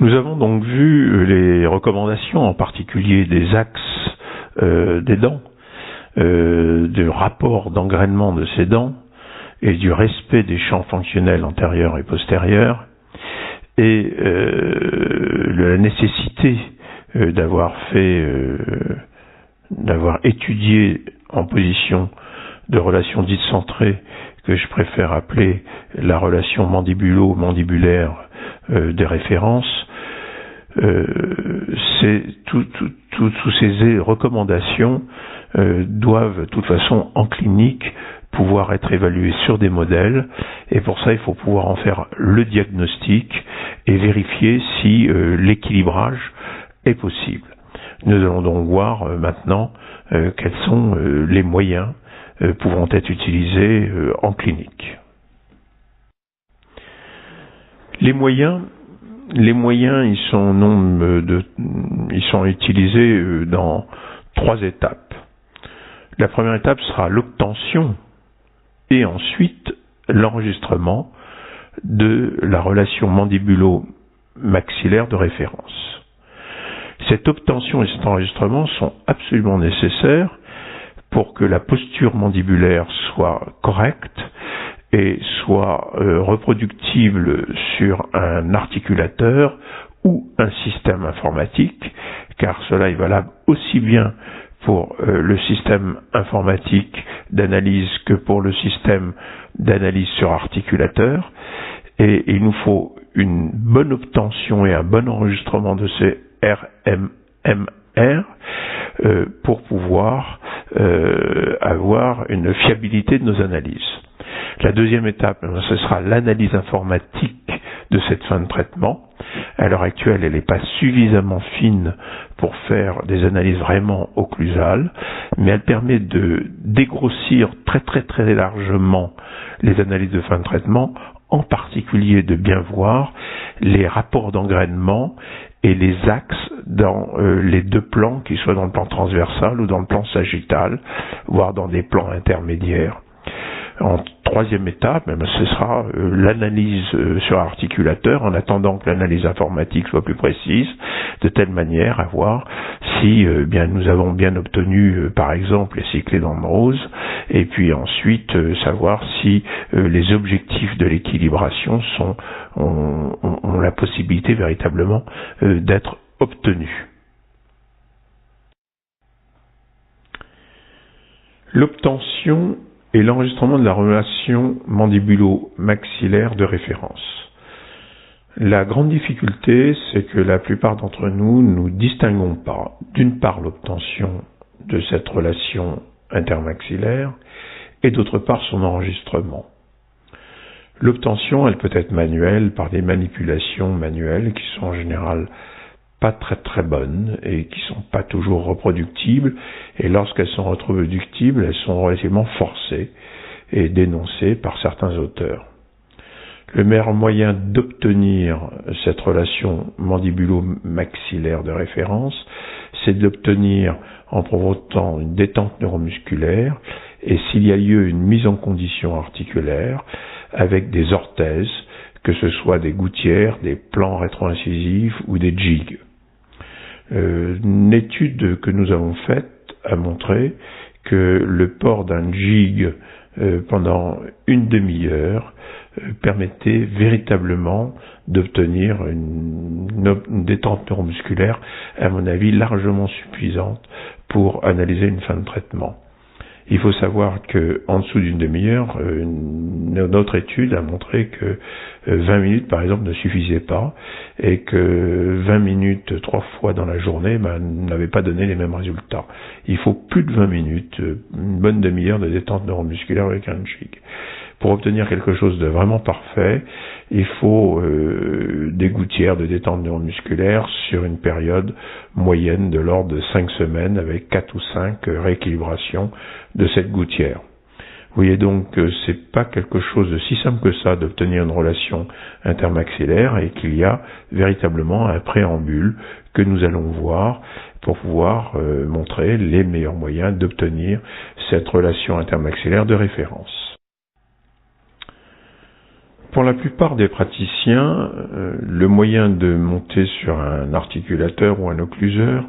Nous avons donc vu les recommandations, en particulier des axes des dents, du rapport d'engrainement de ces dents et du respect des champs fonctionnels antérieurs et postérieurs, et la nécessité d'avoir étudié en position de relation dite centrée, que je préfère appeler la relation mandibulo-mandibulaire des références. Toutes ces recommandations doivent, de toute façon, en clinique, pouvoir être évaluées sur des modèles, et pour ça, il faut pouvoir en faire le diagnostic et vérifier si l'équilibrage est possible. Nous allons donc voir maintenant quels sont les moyens pouvant être utilisés en clinique. Les moyens, ils sont utilisés dans 3 étapes. La première étape sera l'obtention et ensuite l'enregistrement de la relation mandibulo-maxillaire de référence. Cette obtention et cet enregistrement sont absolument nécessaires pour que la posture mandibulaire soit correcte et soit reproductible sur un articulateur ou un système informatique, car cela est valable aussi bien pour le système informatique d'analyse que pour le système d'analyse sur articulateur, et il nous faut une bonne obtention et un bon enregistrement de ces RMMR pour pouvoir avoir une fiabilité de nos analyses. La deuxième étape, ce sera l'analyse informatique de cette fin de traitement. À l'heure actuelle, elle n'est pas suffisamment fine pour faire des analyses vraiment occlusales, mais elle permet de dégrossir très largement les analyses de fin de traitement, en particulier de bien voir les rapports d'engrainement et les axes dans les 2 plans, qu'ils soient dans le plan transversal ou dans le plan sagittal, voire dans des plans intermédiaires. En troisième étape, ce sera l'analyse sur articulateur, en attendant que l'analyse informatique soit plus précise, de telle manière à voir si nous avons bien obtenu, par exemple, les cyclés d'Ambrose, et puis ensuite savoir si les objectifs de l'équilibration ont la possibilité véritablement d'être obtenus. L'obtention et l'enregistrement de la relation mandibulo-maxillaire de référence. La grande difficulté, c'est que la plupart d'entre nous ne distinguons pas, d'une part, l'obtention de cette relation intermaxillaire et d'autre part son enregistrement. L'obtention, elle peut être manuelle par des manipulations manuelles qui sont en général pas très bonnes et qui sont pas toujours reproductibles, et lorsqu'elles sont reproductibles, elles sont relativement forcées et dénoncées par certains auteurs. Le meilleur moyen d'obtenir cette relation mandibulo-maxillaire de référence, c'est d'obtenir en provoquant une détente neuromusculaire et, s'il y a lieu, une mise en condition articulaire avec des orthèses, que ce soit des gouttières, des plans rétro-incisifs ou des jigs. Une étude que nous avons faite a montré que le port d'un jig pendant une demi-heure permettait véritablement d'obtenir une détente neuromusculaire, à mon avis, largement suffisante pour analyser une fin de traitement. Il faut savoir que en dessous d'une demi-heure, notre étude a montré que 20 minutes, par exemple, ne suffisaient pas, et que 20 minutes 3 fois dans la journée n'avaient pas donné les mêmes résultats. Il faut plus de 20 minutes, une bonne demi-heure de détente neuromusculaire avec un jig. Pour obtenir quelque chose de vraiment parfait, il faut des gouttières de détente neuromusculaire sur une période moyenne de l'ordre de 5 semaines, avec 4 ou 5 rééquilibrations de cette gouttière. Vous voyez donc que c'est pas quelque chose de si simple que ça d'obtenir une relation intermaxillaire, et qu'il y a véritablement un préambule que nous allons voir pour pouvoir montrer les meilleurs moyens d'obtenir cette relation intermaxillaire de référence. Pour la plupart des praticiens, le moyen de monter sur un articulateur ou un occluseur,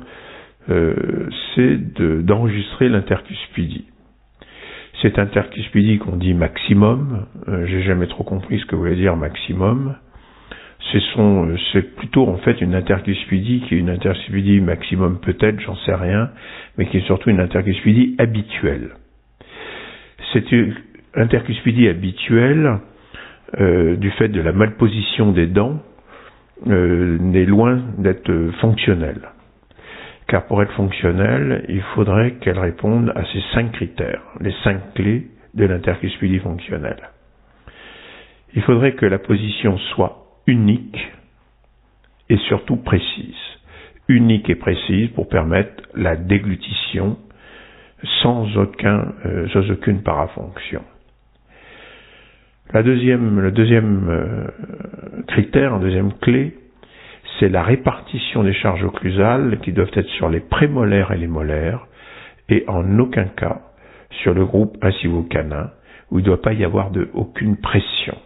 c'est d'enregistrer l'intercuspidie. Cette intercuspidie qu'on dit maximum, j'ai jamais trop compris ce que voulait dire maximum. C'est plutôt en fait une intercuspidie qui est une intercuspidie maximum peut-être, j'en sais rien, mais qui est surtout une intercuspidie habituelle. Cette intercuspidie habituelle, du fait de la malposition des dents, n'est loin d'être fonctionnelle. Car pour être fonctionnelle, il faudrait qu'elle réponde à ces 5 critères, les 5 clés de l'intercuspidie fonctionnelle. Il faudrait que la position soit unique et surtout précise. Unique et précise pour permettre la déglutition sans aucune parafonction. Le deuxième critère, la deuxième clé, c'est la répartition des charges occlusales qui doivent être sur les prémolaires et les molaires et en aucun cas sur le groupe incisivo-canin où il ne doit pas y avoir aucune pression.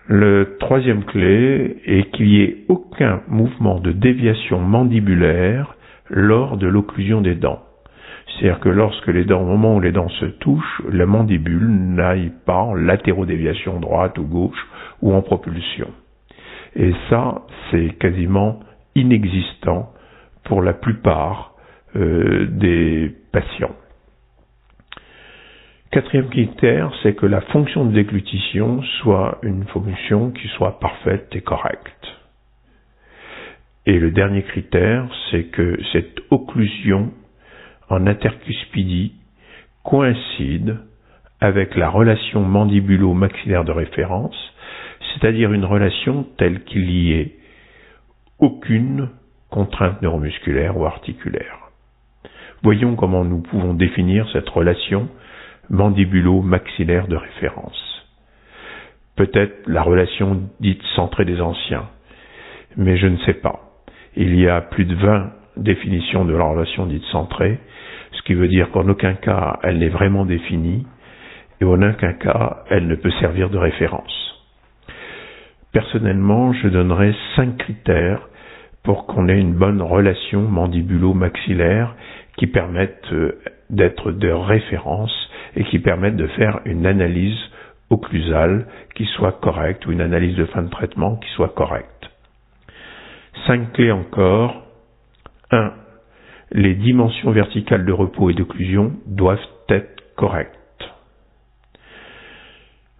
Le troisième clé est qu'il n'y ait aucun mouvement de déviation mandibulaire lors de l'occlusion des dents. C'est-à-dire que au moment où les dents se touchent, la mandibule n'aille pas en latérodéviation droite ou gauche ou en propulsion. Et ça, c'est quasiment inexistant pour la plupart des patients. Quatrième critère, c'est que la fonction de déglutition soit une fonction qui soit parfaite et correcte. Et le dernier critère, c'est que cette occlusion en intercuspidie coïncide avec la relation mandibulo-maxillaire de référence, c'est-à-dire une relation telle qu'il n'y ait aucune contrainte neuromusculaire ou articulaire. Voyons comment nous pouvons définir cette relation mandibulo-maxillaire de référence. Peut-être la relation dite centrée des anciens, mais je ne sais pas. Il y a plus de 20 définitions de la relation dite centrée, ce qui veut dire qu'en aucun cas elle n'est vraiment définie, et en aucun cas elle ne peut servir de référence. Personnellement, je donnerais 5 critères pour qu'on ait une bonne relation mandibulo-maxillaire qui permettent d'être de référence et qui permettent de faire une analyse occlusale qui soit correcte ou une analyse de fin de traitement qui soit correcte. 5 clés encore. 1. Les dimensions verticales de repos et d'occlusion doivent être correctes.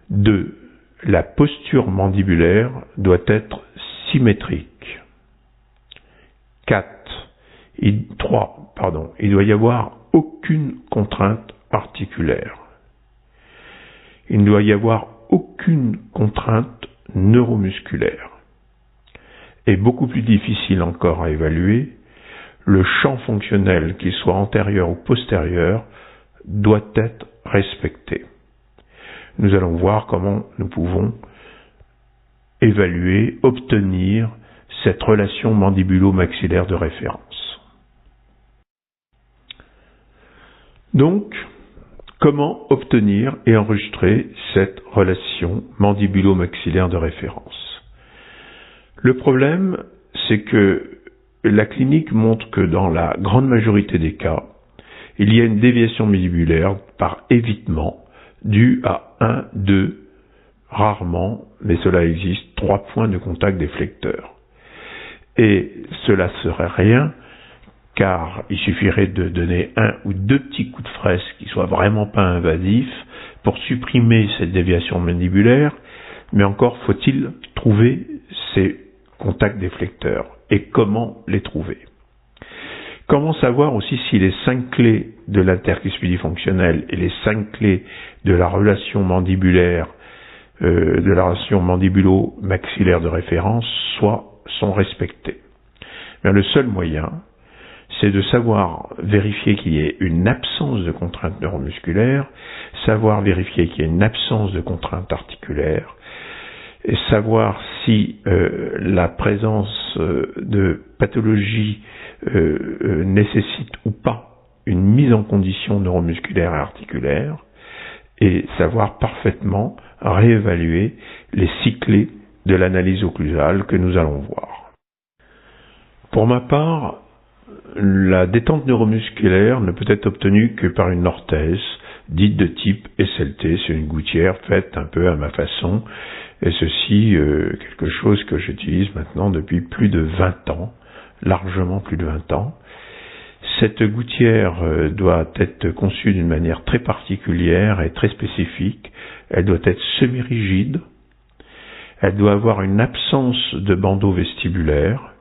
2. La posture mandibulaire doit être symétrique. 3. Il doit y avoir aucune contrainte articulaire. Il ne doit y avoir aucune contrainte neuromusculaire. Et beaucoup plus difficile encore à évaluer, le champ fonctionnel, qu'il soit antérieur ou postérieur, doit être respecté. Nous allons voir comment nous pouvons évaluer, obtenir cette relation mandibulo-maxillaire de référence. Donc, comment obtenir et enregistrer cette relation mandibulo-maxillaire de référence? Le problème, c'est que la clinique montre que dans la grande majorité des cas, il y a une déviation mandibulaire par évitement due à 1, 2, rarement, mais cela existe, 3 points de contact des flecteurs. Et cela serait rien, car il suffirait de donner 1 ou 2 petits coups de fraise qui soient vraiment pas invasifs pour supprimer cette déviation mandibulaire, mais encore faut-il trouver ces contacts des flecteurs. Et comment les trouver? Comment savoir aussi si les 5 clés de l'intercuspidie fonctionnelle et les 5 clés de la relation mandibulaire, de la relation mandibulo-maxillaire de référence sont respectées? Bien, le seul moyen, c'est de savoir vérifier qu'il y ait une absence de contrainte neuromusculaire, savoir vérifier qu'il y ait une absence de contrainte articulaire, et savoir si la présence de pathologie nécessite ou pas une mise en condition neuromusculaire et articulaire, et savoir parfaitement réévaluer les cyclés de l'analyse occlusale que nous allons voir. Pour ma part, la détente neuromusculaire ne peut être obtenue que par une orthèse, dite de type SLT. C'est une gouttière faite un peu à ma façon, et ceci quelque chose que j'utilise maintenant depuis plus de 20 ans, largement plus de 20 ans. Cette gouttière doit être conçue d'une manière très particulière et très spécifique. Elle doit être semi-rigide. Elle doit avoir une absence de bandeau vestibulaire.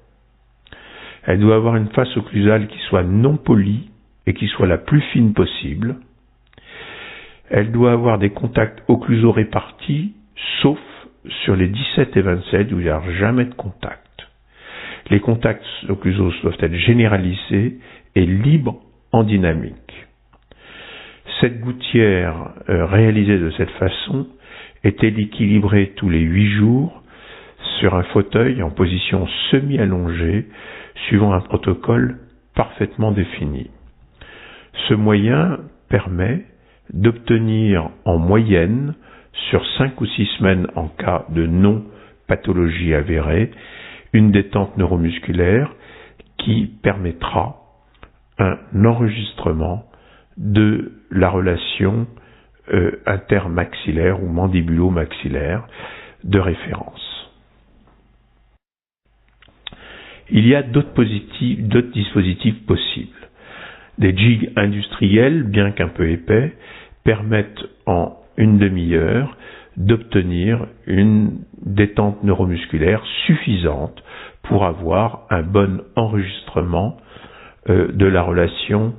Elle doit avoir une face occlusale qui soit non polie et qui soit la plus fine possible. Elle doit avoir des contacts occluso-répartis, sauf sur les 17 et 27 où il n'y a jamais de contact. Les contacts occlusos doivent être généralisés et libres en dynamique. Cette gouttière réalisée de cette façon est équilibrée tous les 8 jours sur un fauteuil en position semi-allongée, suivant un protocole parfaitement défini. Ce moyen permet d'obtenir en moyenne, sur 5 ou 6 semaines en cas de non-pathologie avérée, une détente neuromusculaire qui permettra un enregistrement de la relation intermaxillaire ou mandibulo-maxillaire de référence. Il y a d'autres dispositifs possibles. Des jigs industriels, bien qu'un peu épais, permettent en une demi-heure d'obtenir une détente neuromusculaire suffisante pour avoir un bon enregistrement de la relation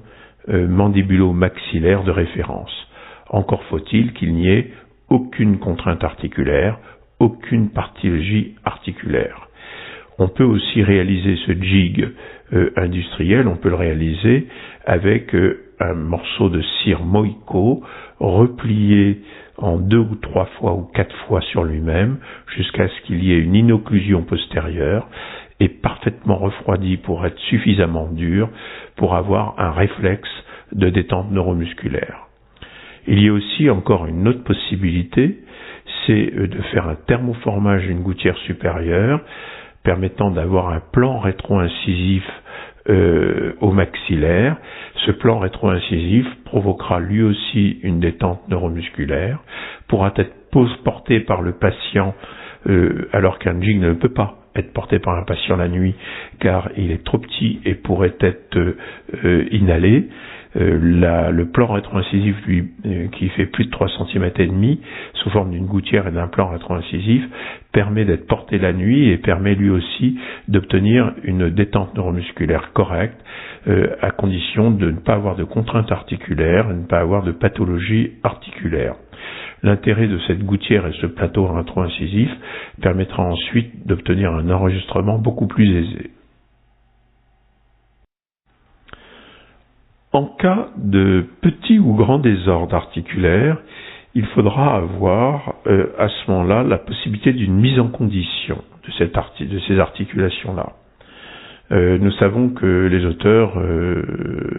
mandibulo-maxillaire de référence. Encore faut-il qu'il n'y ait aucune contrainte articulaire, aucune pathologie articulaire. On peut aussi réaliser ce jig industriel, on peut le réaliser avec un morceau de cire Moïco replié en 2 ou 3 fois ou 4 fois sur lui-même jusqu'à ce qu'il y ait une inocclusion postérieure et parfaitement refroidi pour être suffisamment dur pour avoir un réflexe de détente neuromusculaire. Il y a aussi encore une autre possibilité, c'est de faire un thermoformage d'une gouttière supérieure permettant d'avoir un plan rétro-incisif au maxillaire. Ce plan rétro-incisif provoquera lui aussi une détente neuromusculaire, pourra être porté par le patient alors qu'un jig ne peut pas être porté par un patient la nuit car il est trop petit et pourrait être inhalé. Le plan rétro-incisif qui fait plus de 3 cm et demi sous forme d'une gouttière et d'un plan rétro-incisif permet d'être porté la nuit et permet lui aussi d'obtenir une détente neuromusculaire correcte à condition de ne pas avoir de contrainte articulaire, de ne pas avoir de pathologie articulaire. L'intérêt de cette gouttière et ce plateau rétro-incisif permettra ensuite d'obtenir un enregistrement beaucoup plus aisé. En cas de petit ou grand désordre articulaire, il faudra avoir à ce moment-là la possibilité d'une mise en condition de ces articulations-là. Nous savons que les auteurs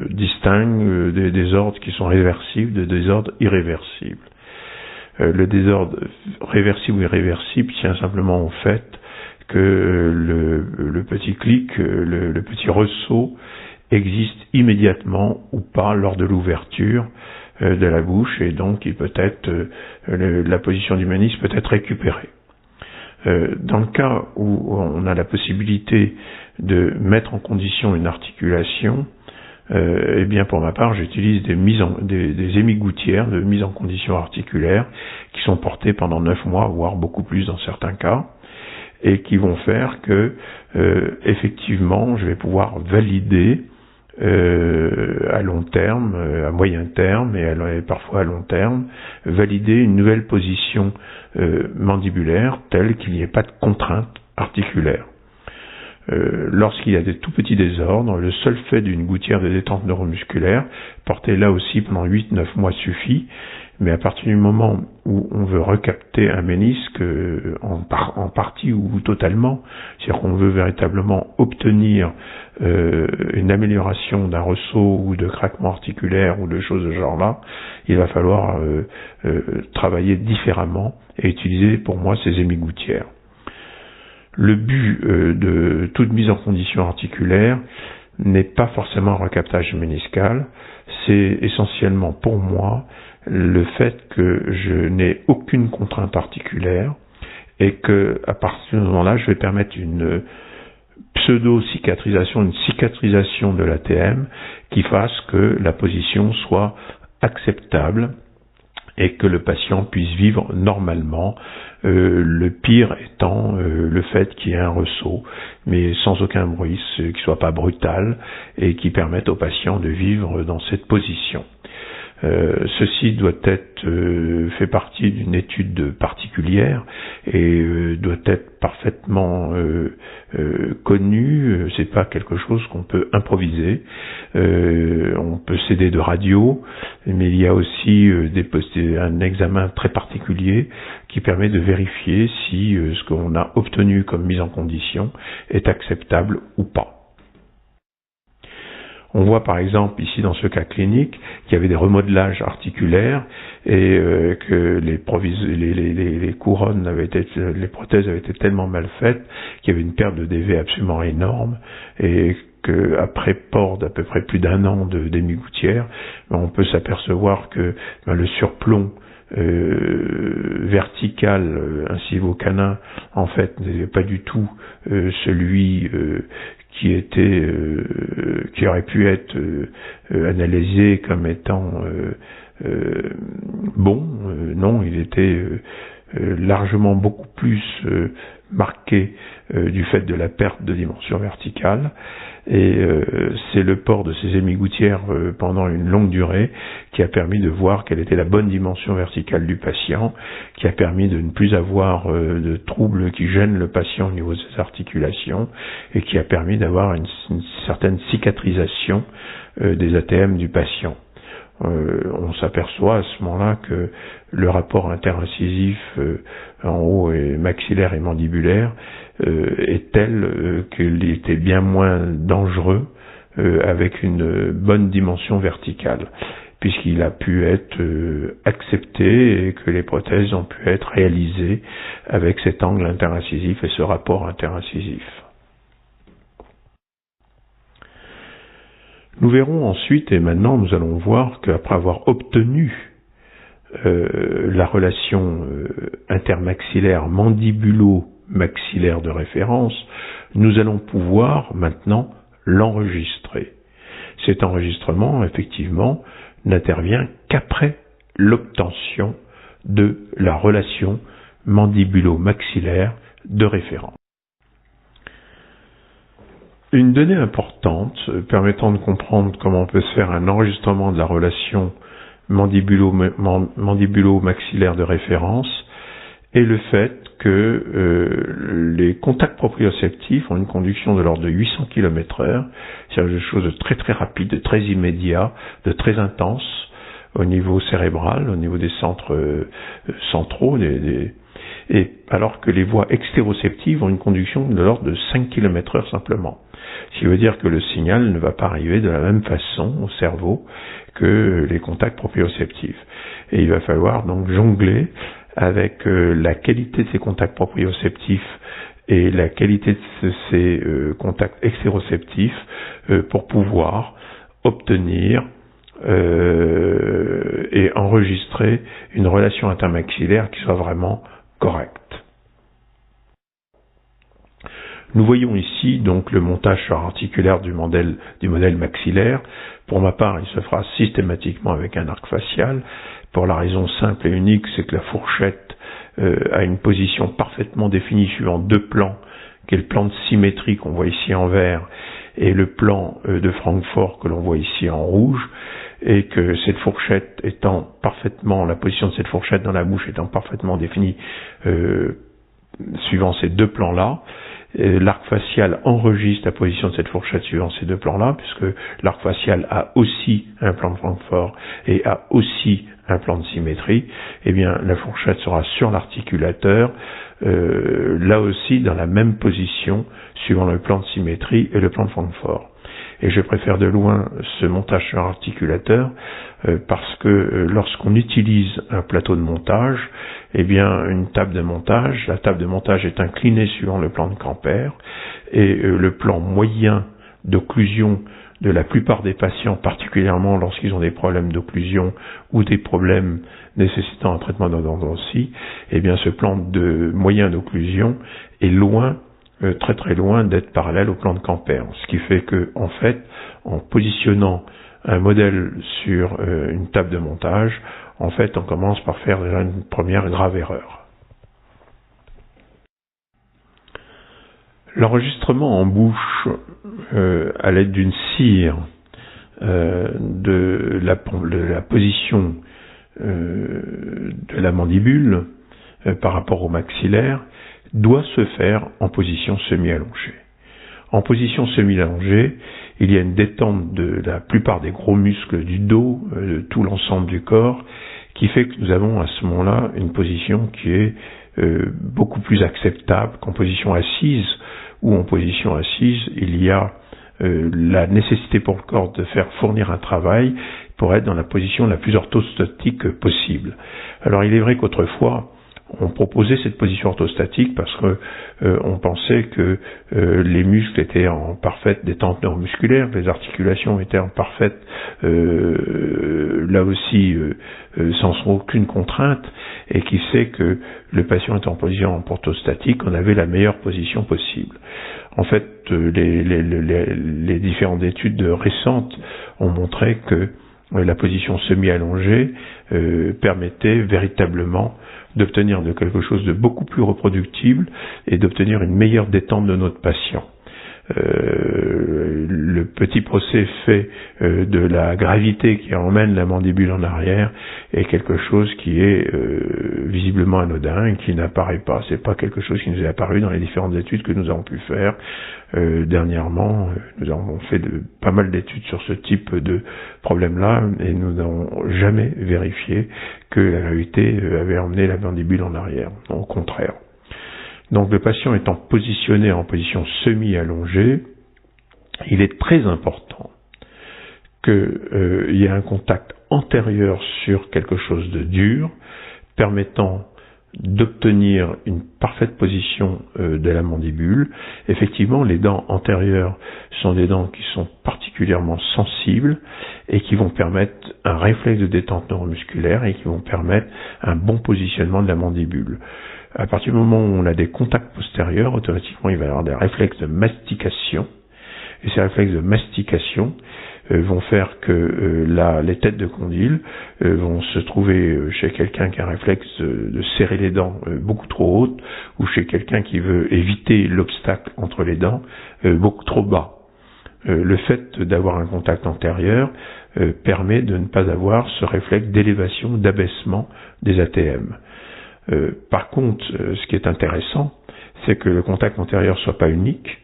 distinguent des désordres qui sont réversibles de désordres irréversibles. Le désordre réversible ou irréversible tient simplement au fait que le petit clic, le petit ressaut existe immédiatement ou pas lors de l'ouverture de la bouche et donc il peut être la position du ménisque peut être récupérée. Dans le cas où on a la possibilité de mettre en condition une articulation, eh bien pour ma part j'utilise des émigoutières de mise en condition articulaire qui sont portées pendant 9 mois voire beaucoup plus dans certains cas et qui vont faire que effectivement je vais pouvoir valider à long terme, à moyen terme et parfois à long terme, valider une nouvelle position mandibulaire telle qu'il n'y ait pas de contrainte articulaire. Lorsqu'il y a des tout petits désordres, le seul fait d'une gouttière de détente neuromusculaire, portée là aussi pendant 8-9 mois suffit, Mais à partir du moment où on veut recapter un ménisque en partie ou totalement, c'est-à-dire qu'on veut véritablement obtenir une amélioration d'un ressaut ou de craquement articulaire ou de choses de ce genre-là, il va falloir travailler différemment et utiliser pour moi ces émigoutières. Le but de toute mise en condition articulaire n'est pas forcément un recaptage méniscal, c'est essentiellement pour moi le fait que je n'ai aucune contrainte articulaire et que à partir de ce moment-là, je vais permettre une pseudo-cicatrisation, une cicatrisation de l'ATM qui fasse que la position soit acceptable et que le patient puisse vivre normalement, le pire étant le fait qu'il y ait un ressaut, mais sans aucun bruit, qui soit pas brutal et qui permette au patient de vivre dans cette position. Ceci doit être fait partie d'une étude particulière et doit être parfaitement connu. C'est pas quelque chose qu'on peut improviser. On peut s'aider de radio, mais il y a aussi un examen très particulier qui permet de vérifier si ce qu'on a obtenu comme mise en condition est acceptable ou pas. On voit par exemple ici dans ce cas clinique qu'il y avait des remodelages articulaires et que les couronnes les prothèses avaient été tellement mal faites qu'il y avait une perte de DV absolument énorme et qu'après port d'à peu près plus d'1 an d'émigoutière, on peut s'apercevoir que le surplomb vertical incisivo canin en fait n'est pas du tout celui qui aurait pu être analysé comme étant bon. Non, il était largement beaucoup plus marqué du fait de la perte de dimension verticale. Et c'est le port de ces émigoutières pendant une longue durée qui a permis de voir quelle était la bonne dimension verticale du patient, qui a permis de ne plus avoir de troubles qui gênent le patient au niveau de ses articulations et qui a permis d'avoir une certaine cicatrisation des ATM du patient. On s'aperçoit à ce moment-là que le rapport interincisif en haut et maxillaire et mandibulaire est tel qu'il était bien moins dangereux avec une bonne dimension verticale, puisqu'il a pu être accepté et que les prothèses ont pu être réalisées avec cet angle interincisif et ce rapport interincisif. Nous verrons ensuite, et maintenant nous allons voir qu'après avoir obtenu la relation intermaxillaire mandibulo-maxillaire de référence, nous allons pouvoir maintenant l'enregistrer. Cet enregistrement, effectivement, n'intervient qu'après l'obtention de la relation mandibulo-maxillaire de référence. Une donnée importante permettant de comprendre comment on peut se faire un enregistrement de la relation mandibulo-maxillaire de référence est le fait que les contacts proprioceptifs ont une conduction de l'ordre de 800 km/h, c'est-à-dire des choses de très très rapides, de très immédiats, de très intenses au niveau cérébral, au niveau des centres centraux, et alors que les voies extéroceptives ont une conduction de l'ordre de 5 km/h simplement. Ce qui veut dire que le signal ne va pas arriver de la même façon au cerveau que les contacts proprioceptifs. Et il va falloir donc jongler avec la qualité de ces contacts proprioceptifs et la qualité de ces contacts extéroceptifs pour pouvoir obtenir et enregistrer une relation intermaxillaire qui soit vraiment correcte. Nous voyons ici donc le montage articulaire du modèle maxillaire. Pour ma part, il se fera systématiquement avec un arc facial, pour la raison simple et unique, c'est que la fourchette a une position parfaitement définie suivant 2 plans, qui est le plan de symétrie qu'on voit ici en vert, et le plan de Francfort que l'on voit ici en rouge, et que cette fourchette étant parfaitement, la position de cette fourchette dans la bouche étant parfaitement définie suivant ces 2 plans-là, L'arc facial enregistre la position de cette fourchette suivant ces deux plans-là, puisque l'arc facial a aussi un plan de Francfort et a aussi un plan de symétrie. Eh bien, la fourchette sera sur l'articulateur, là aussi dans la même position, suivant le plan de symétrie et le plan de Francfort. Et je préfère de loin ce montage sur articulateur parce que lorsqu'on utilise un plateau de montage, eh bien une table de montage, la table de montage est inclinée suivant le plan de Camper et le plan moyen d'occlusion de la plupart des patients, particulièrement lorsqu'ils ont des problèmes d'occlusion ou des problèmes nécessitant un traitement d'endodontie, eh bien ce plan de moyen d'occlusion est loin, très très loin d'être parallèle au plan de Camper. Ce qui fait que, en fait, en positionnant un modèle sur une table de montage, en fait, on commence par faire déjà une première grave erreur. L'enregistrement en bouche à l'aide d'une cire de la position de la mandibule par rapport au maxillaire doit se faire en position semi-allongée. En position semi-allongée, il y a une détente de la plupart des gros muscles du dos, de tout l'ensemble du corps, qui fait que nous avons à ce moment-là une position qui est beaucoup plus acceptable qu'en position assise, où en position assise, il y a la nécessité pour le corps de faire fournir un travail pour être dans la position la plus orthostatique possible. Alors il est vrai qu'autrefois, on proposait cette position orthostatique parce que on pensait que les muscles étaient en parfaite détente neuromusculaire, les articulations étaient en parfaite, là aussi, sans aucune contrainte, et qui fait que le patient est en position orthostatique, on avait la meilleure position possible. En fait, les différentes études récentes ont montré que la position semi-allongée permettait véritablement d'obtenir de quelque chose de beaucoup plus reproductible et d'obtenir une meilleure détente de notre patient. Le petit procès fait de la gravité qui emmène la mandibule en arrière est quelque chose qui est visiblement anodin et qui n'apparaît pas. C'est pas quelque chose qui nous est apparu dans les différentes études que nous avons pu faire. Dernièrement, nous avons fait pas mal d'études sur ce type de problème-là et nous n'avons jamais vérifié que la gravité avait emmené la mandibule en arrière. Au contraire. Donc le patient étant positionné en position semi-allongée, il est très important qu'il y ait un contact antérieur sur quelque chose de dur, permettant d'obtenir une parfaite position de la mandibule. Effectivement, les dents antérieures sont des dents qui sont particulièrement sensibles et qui vont permettre un réflexe de détente neuromusculaire et qui vont permettre un bon positionnement de la mandibule. À partir du moment où on a des contacts postérieurs, automatiquement il va y avoir des réflexes de mastication. Et ces réflexes de mastication vont faire que les têtes de condyle vont se trouver chez quelqu'un qui a un réflexe de serrer les dents beaucoup trop hautes, ou chez quelqu'un qui veut éviter l'obstacle entre les dents beaucoup trop bas. Le fait d'avoir un contact antérieur permet de ne pas avoir ce réflexe d'élévation, d'abaissement des ATM. Par contre, ce qui est intéressant, c'est que le contact antérieur soit pas unique,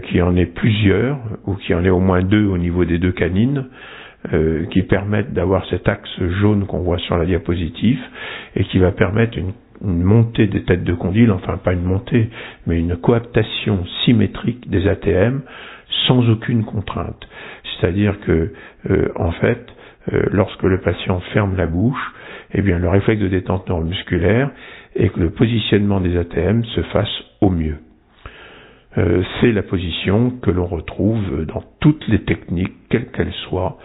qu'il y en ait plusieurs, ou qu'il y en ait au moins deux au niveau des deux canines, qui permettent d'avoir cet axe jaune qu'on voit sur la diapositive, et qui va permettre une montée des têtes de condyle, enfin pas une montée, mais une coaptation symétrique des ATM, sans aucune contrainte. C'est-à-dire que, en fait, lorsque le patient ferme la bouche, eh bien, le réflexe de détente neuromusculaire et que le positionnement des ATM se fasse au mieux. C'est la position que l'on retrouve dans toutes les techniques, quelles qu'elles soient,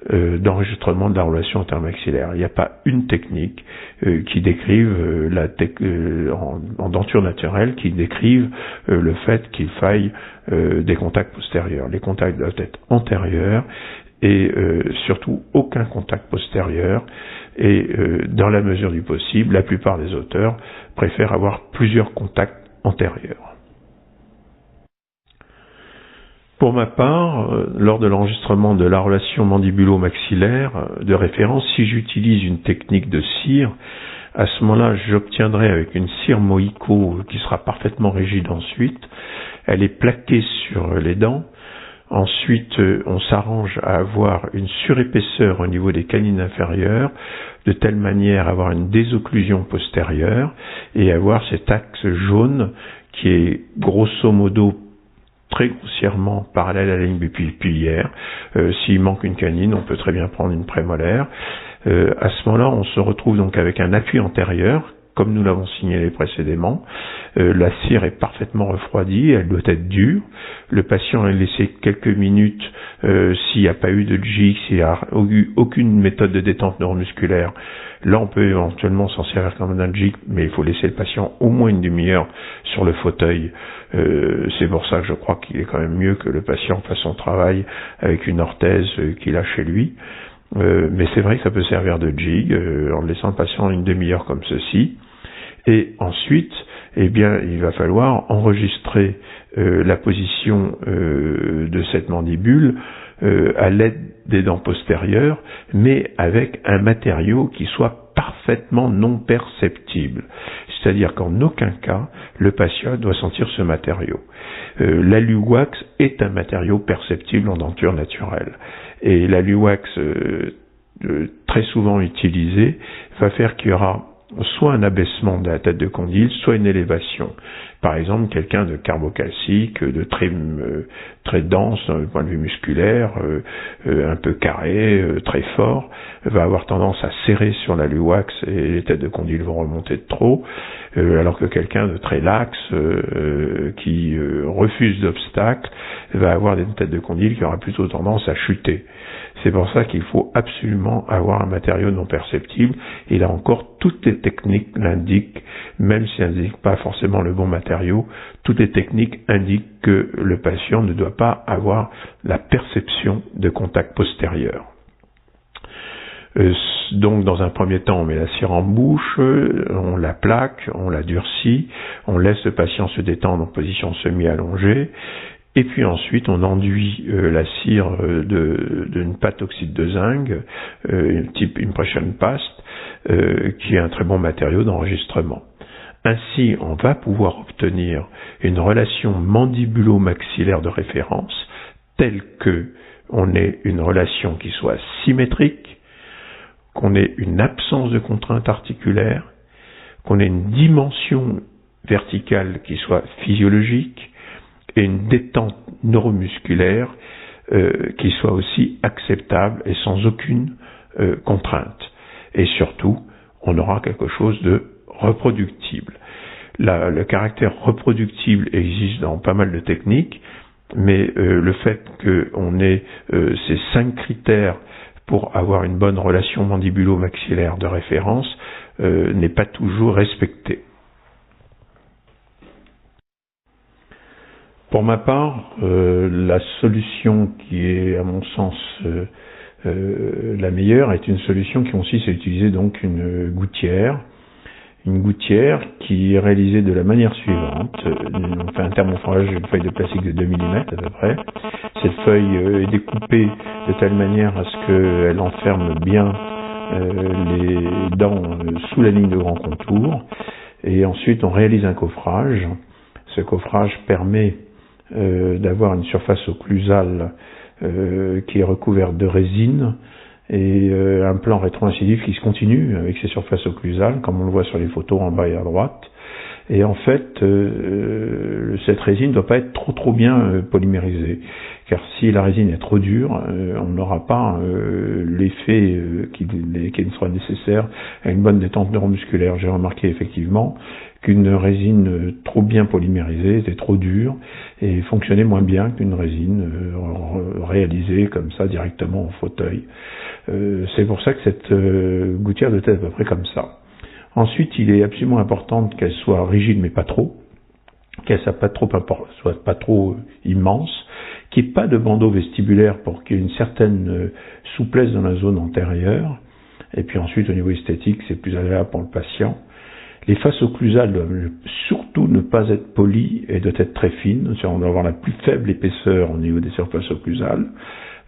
d'enregistrement de la relation intermaxillaire. Il n'y a pas une technique qui décrive en denture naturelle, qui décrive le fait qu'il faille des contacts postérieurs. Les contacts doivent être antérieurs et surtout aucun contact postérieur. Et dans la mesure du possible, la plupart des auteurs préfèrent avoir plusieurs contacts antérieurs. Pour ma part, lors de l'enregistrement de la relation mandibulo-maxillaire de référence, si j'utilise une technique de cire, À ce moment-là, j'obtiendrai avec une cire Mohico qui sera parfaitement rigide ensuite. Elle est plaquée sur les dents. Ensuite, on s'arrange à avoir une surépaisseur au niveau des canines inférieures, de telle manière à avoir une désocclusion postérieure et avoir cet axe jaune qui est grosso modo très grossièrement parallèle à la ligne pupillaire. S'il manque une canine, on peut très bien prendre une prémolaire. À ce moment-là, on se retrouve donc avec un appui antérieur, comme nous l'avons signalé précédemment. La cire est parfaitement refroidie, elle doit être dure. Le patient est laissé quelques minutes s'il n'y a pas eu de jig, s'il n'y a eu aucune méthode de détente neuromusculaire. Là, on peut éventuellement s'en servir comme un jig, mais il faut laisser le patient au moins une demi-heure sur le fauteuil. C'est pour ça que je crois qu'il est quand même mieux que le patient fasse son travail avec une orthèse qu'il a chez lui. Mais c'est vrai que ça peut servir de jig en laissant le patient une demi-heure comme ceci. Et ensuite, eh bien, il va falloir enregistrer la position de cette mandibule à l'aide des dents postérieures, mais avec un matériau qui soit parfaitement non perceptible. C'est-à-dire qu'en aucun cas, le patient doit sentir ce matériau. L'alu-wax est un matériau perceptible en denture naturelle. Et l'alu-wax très souvent utilisé va faire qu'il y aura soit un abaissement de la tête de condyle, soit une élévation. Par exemple, quelqu'un de carbocalcique, de très dense d'un point de vue musculaire, un peu carré, très fort, va avoir tendance à serrer sur l'alu-wax et les têtes de condyle vont remonter de trop, alors que quelqu'un de très laxe, qui refuse d'obstacles, va avoir des têtes de condyle qui aura plutôt tendance à chuter. C'est pour ça qu'il faut absolument avoir un matériau non perceptible. Et là encore, toutes les techniques l'indiquent, même si elles n'indiquent pas forcément le bon matériau, toutes les techniques indiquent que le patient ne doit pas avoir la perception de contact postérieur. Donc, dans un premier temps, on met la cire en bouche, on la plaque, on la durcit, on laisse le patient se détendre en position semi-allongée. Et puis ensuite, on enduit la cire d'une pâte oxyde de zinc, type Impression Paste, qui est un très bon matériau d'enregistrement. Ainsi, on va pouvoir obtenir une relation mandibulo-maxillaire de référence, telle que on ait une relation qui soit symétrique, qu'on ait une absence de contrainte articulaire, qu'on ait une dimension verticale qui soit physiologique, et une détente neuromusculaire qui soit aussi acceptable et sans aucune contrainte. Et surtout, on aura quelque chose de reproductible. Le caractère reproductible existe dans pas mal de techniques, mais le fait qu'on ait ces 5 critères pour avoir une bonne relation mandibulo-maxillaire de référence n'est pas toujours respecté. Pour ma part, la solution qui est, à mon sens, la meilleure est une solution qui consiste à utiliser donc une gouttière qui est réalisée de la manière suivante. On fait un thermoforage, une feuille de plastique de 2 mm à peu près. Cette feuille est découpée de telle manière à ce qu'elle enferme bien les dents sous la ligne de grand contour. Et ensuite, on réalise un coffrage. Ce coffrage permet d'avoir une surface occlusale qui est recouverte de résine et un plan rétroincisif qui se continue avec ces surfaces occlusales, comme on le voit sur les photos en bas et à droite. Et en fait, cette résine ne doit pas être trop bien polymérisée, car si la résine est trop dure, on n'aura pas l'effet qui sera nécessaire à une bonne détente neuromusculaire. J'ai remarqué effectivement qu'une résine trop bien polymérisée était trop dure et fonctionnait moins bien qu'une résine réalisée comme ça directement au fauteuil. C'est pour ça que cette gouttière doit être à peu près comme ça. Ensuite, il est absolument important qu'elle soit rigide mais pas trop, qu'elle soit pas trop immense, qu'il n'y ait pas de bandeau vestibulaire pour qu'il y ait une certaine souplesse dans la zone antérieure. Et puis ensuite, au niveau esthétique, c'est plus agréable pour le patient. Les faces occlusales doivent surtout ne pas être polies et doivent être très fines. On doit avoir la plus faible épaisseur au niveau des surfaces occlusales.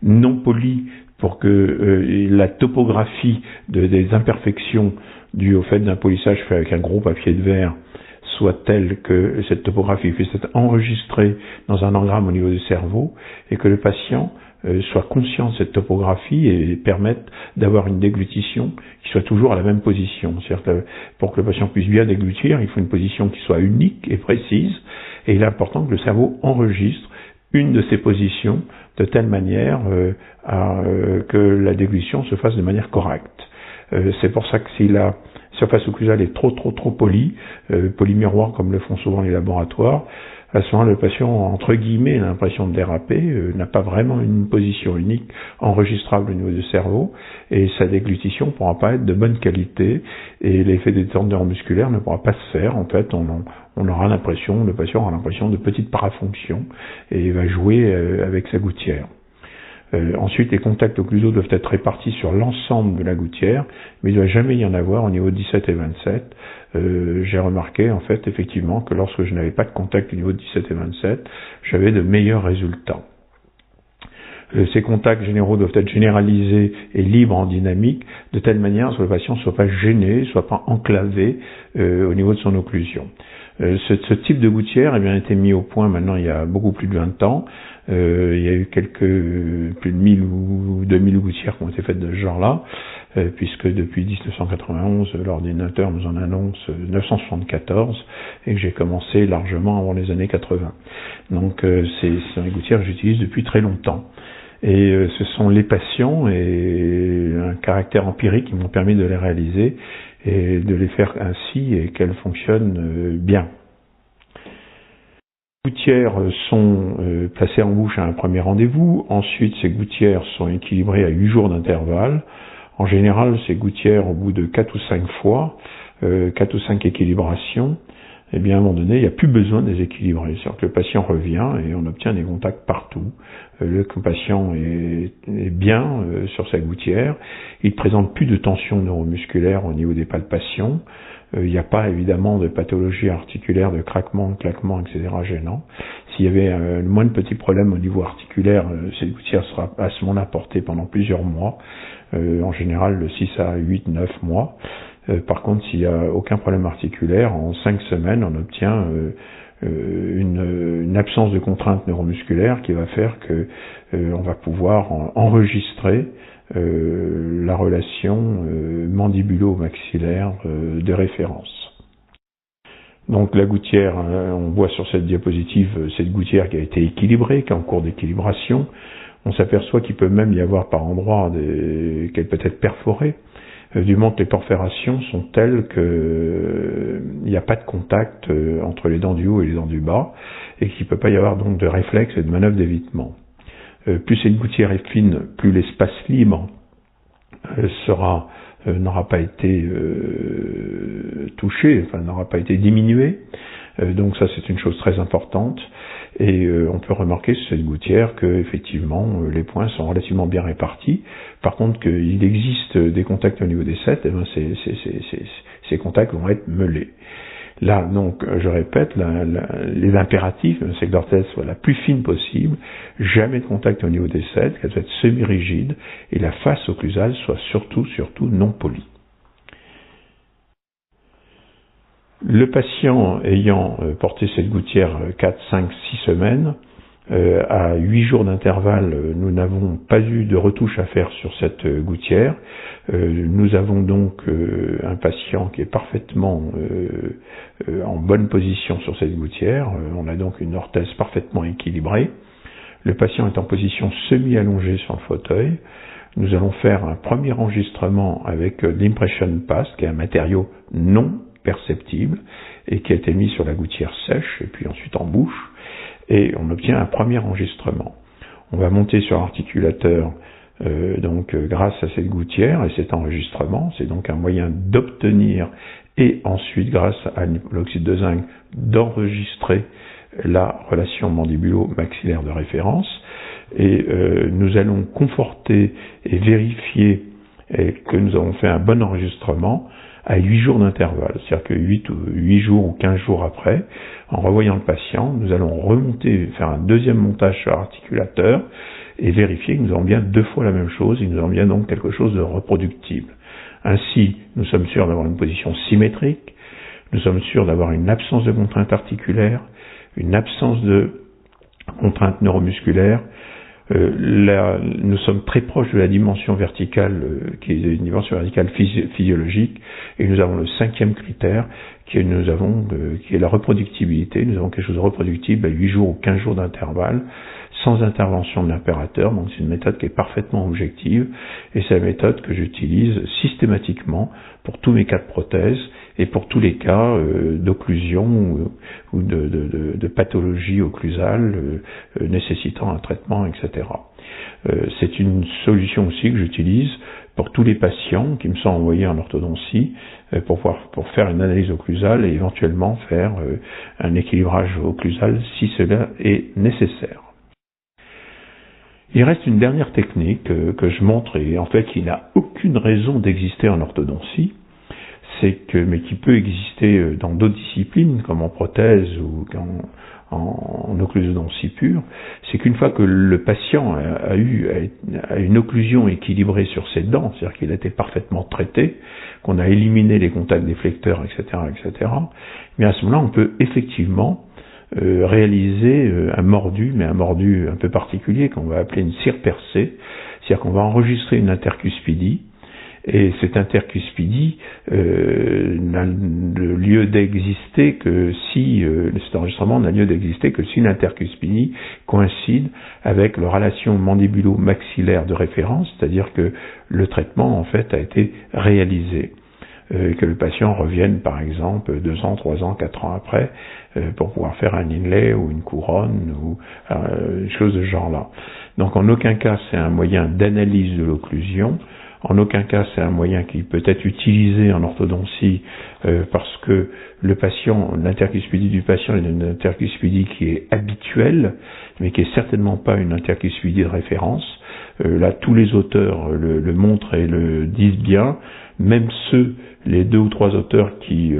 Non polies pour que la topographie des imperfections dues au fait d'un polissage fait avec un gros papier de verre soit telle que cette topographie puisse être enregistrée dans un engramme au niveau du cerveau et que le patient soit conscient de cette topographie et permette d'avoir une déglutition qui soit toujours à la même position. C'est-à-dire que pour que le patient puisse bien déglutir, il faut une position qui soit unique et précise, et il est important que le cerveau enregistre une de ces positions de telle manière que la déglutition se fasse de manière correcte. C'est pour ça que si la surface occlusale est trop polie, polymiroir comme le font souvent les laboratoires, à ce moment, le patient, entre guillemets, a l'impression de déraper, n'a pas vraiment une position unique enregistrable au niveau du cerveau, et sa déglutition ne pourra pas être de bonne qualité, et l'effet détendeur musculaire ne pourra pas se faire. En fait, on aura l'impression, le patient aura l'impression de petites parafonctions, et il va jouer avec sa gouttière. Ensuite, les contacts occlusaux doivent être répartis sur l'ensemble de la gouttière, mais il ne doit jamais y en avoir au niveau 17 et 27. J'ai remarqué, en fait, effectivement, que lorsque je n'avais pas de contact au niveau 17 et 27, j'avais de meilleurs résultats. Ces contacts généraux doivent être généralisés et libres en dynamique, de telle manière que le patient ne soit pas gêné, ne soit pas enclavé au niveau de son occlusion. Ce type de gouttière a bien été mis au point maintenant il y a beaucoup plus de 20 ans. Il y a eu plus de 1000 ou 2000 gouttières qui ont été faites de ce genre-là, puisque depuis 1991, l'ordinateur nous en annonce 974, et que j'ai commencé largement avant les années 80. Donc c'est des gouttières que j'utilise depuis très longtemps. Et ce sont les patients et un caractère empirique qui m'ont permis de les réaliser et de les faire ainsi et qu'elles fonctionnent bien. Les gouttières sont placées en bouche à un premier rendez-vous. Ensuite, ces gouttières sont équilibrées à 8 jours d'intervalle. En général, ces gouttières, au bout de 4 ou 5 fois, 4 ou 5 équilibrations, eh bien, à un moment donné, il n'y a plus besoin de les équilibrer. C'est-à-dire que le patient revient et on obtient des contacts partout. Le patient est bien sur sa gouttière. Il ne présente plus de tension neuromusculaire au niveau des palpations. Il n'y a pas évidemment de pathologie articulaire, de craquement, de claquement, etc. gênant. S'il y avait le moindre petit problème au niveau articulaire, cette gouttière sera à ce moment-là portée pendant plusieurs mois, en général de 6 à 8, 9 mois. Par contre, s'il n'y a aucun problème articulaire, en 5 semaines, on obtient une absence de contrainte neuromusculaire qui va faire que on va pouvoir enregistrer la relation mandibulo-maxillaire de référence. Donc la gouttière, on voit sur cette diapositive cette gouttière qui a été équilibrée, qui est en cours d'équilibration. On s'aperçoit qu'il peut même y avoir par endroits qu'elle peut être perforée. Du moment que les perforations sont telles qu'il n'y a pas de contact entre les dents du haut et les dents du bas, et qu'il ne peut pas y avoir donc de réflexe et de manœuvre d'évitement. Plus cette gouttière est fine, plus l'espace libre n'aura pas été touché, enfin n'aura pas été diminué. Donc ça c'est une chose très importante. Et on peut remarquer sur cette gouttière que effectivement les points sont relativement bien répartis. Par contre qu'il existe des contacts au niveau des 7, et ben ces contacts vont être meulés. Là donc je répète, les impératifs, c'est que l'orthèse soit la plus fine possible, jamais de contact au niveau des 7, qu'elle soit semi-rigide, et la face occlusale soit surtout non polie. Le patient ayant porté cette gouttière 4, 5, 6 semaines, à 8 jours d'intervalle, nous n'avons pas eu de retouche à faire sur cette gouttière. Nous avons donc un patient qui est parfaitement en bonne position sur cette gouttière. On a donc une orthèse parfaitement équilibrée. Le patient est en position semi-allongée sur le fauteuil. Nous allons faire un premier enregistrement avec l'impression pass, qui est un matériau non perceptible et qui a été mis sur la gouttière sèche et puis ensuite en bouche, et on obtient un premier enregistrement. On va monter sur l'articulateur grâce à cette gouttière et cet enregistrement. C'est donc un moyen d'obtenir et ensuite grâce à l'oxyde de zinc d'enregistrer la relation mandibulo-maxillaire de référence, et nous allons conforter et vérifier que nous avons fait un bon enregistrement à 8 jours d'intervalle, c'est-à-dire que 8 jours ou 15 jours après, en revoyant le patient, nous allons remonter, faire un deuxième montage sur l'articulateur, et vérifier que nous avons bien 2 fois la même chose, et nous avons bien donc quelque chose de reproductible. Ainsi, nous sommes sûrs d'avoir une position symétrique, nous sommes sûrs d'avoir une absence de contrainte articulaire, une absence de contrainte neuromusculaire. Nous sommes très proches de la dimension verticale, qui est une dimension verticale physiologique, et nous avons le 5e critère, qui est la reproductibilité. Nous avons quelque chose de reproductible à 8 jours ou 15 jours d'intervalle, sans intervention de l'opérateur. Donc c'est une méthode qui est parfaitement objective, et c'est la méthode que j'utilise systématiquement pour tous mes cas de prothèse et pour tous les cas d'occlusion ou de pathologie occlusale nécessitant un traitement, etc. C'est une solution aussi que j'utilise pour tous les patients qui me sont envoyés en orthodontie pour faire une analyse occlusale et éventuellement faire un équilibrage occlusal si cela est nécessaire. Il reste une dernière technique que je montre et en fait qui n'a aucune raison d'exister en orthodontie, mais qui peut exister dans d'autres disciplines comme en prothèse ou en occlusodontie pure, c'est qu'une fois que le patient a une occlusion équilibrée sur ses dents, c'est-à-dire qu'il a été parfaitement traité, qu'on a éliminé les contacts déflecteurs, etc., mais à ce moment-là, on peut effectivement réaliser un mordu, mais un mordu un peu particulier qu'on va appeler une cire percée, c'est-à-dire qu'on va enregistrer une intercuspidie, et cette intercuspidie n'a lieu d'exister que si cet enregistrement n'a lieu d'exister que si l'intercuspidie coïncide avec la relation mandibulo-maxillaire de référence, c'est-à-dire que le traitement en fait a été réalisé. Que le patient revienne par exemple 2 ans, 3 ans, 4 ans après pour pouvoir faire un inlay ou une couronne ou une chose de ce genre-là. Donc en aucun cas c'est un moyen d'analyse de l'occlusion, en aucun cas c'est un moyen qui peut être utilisé en orthodontie parce que l'intercuspidie du patient est une intercuspidie qui est habituelle, mais qui est certainement pas une intercuspidie de référence. Là tous les auteurs le montrent et le disent bien, même les 2 ou 3 auteurs qui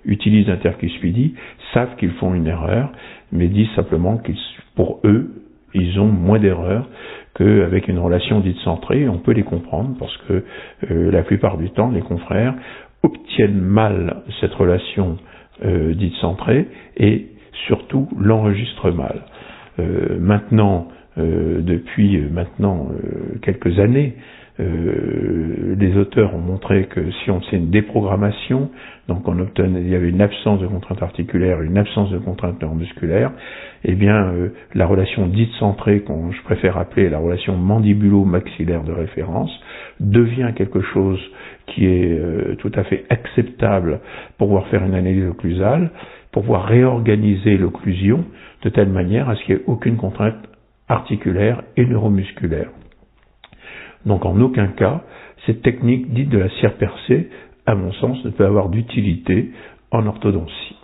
utilisent l'intercuspidie savent qu'ils font une erreur, mais disent simplement pour eux, ils ont moins d'erreurs qu'avec une relation dite centrée. On peut les comprendre parce que la plupart du temps, les confrères obtiennent mal cette relation dite centrée et surtout l'enregistrent mal. Depuis quelques années, les auteurs ont montré que si on faisait une déprogrammation, donc il y avait une absence de contrainte articulaire, une absence de contrainte neuromusculaire, eh bien la relation dite centrée, que je préfère appeler la relation mandibulo-maxillaire de référence, devient quelque chose qui est tout à fait acceptable pour pouvoir faire une analyse occlusale, pour pouvoir réorganiser l'occlusion de telle manière à ce qu'il n'y ait aucune contrainte articulaire et neuromusculaire. Donc en aucun cas, cette technique dite de la cire percée, à mon sens, ne peut avoir d'utilité en orthodontie.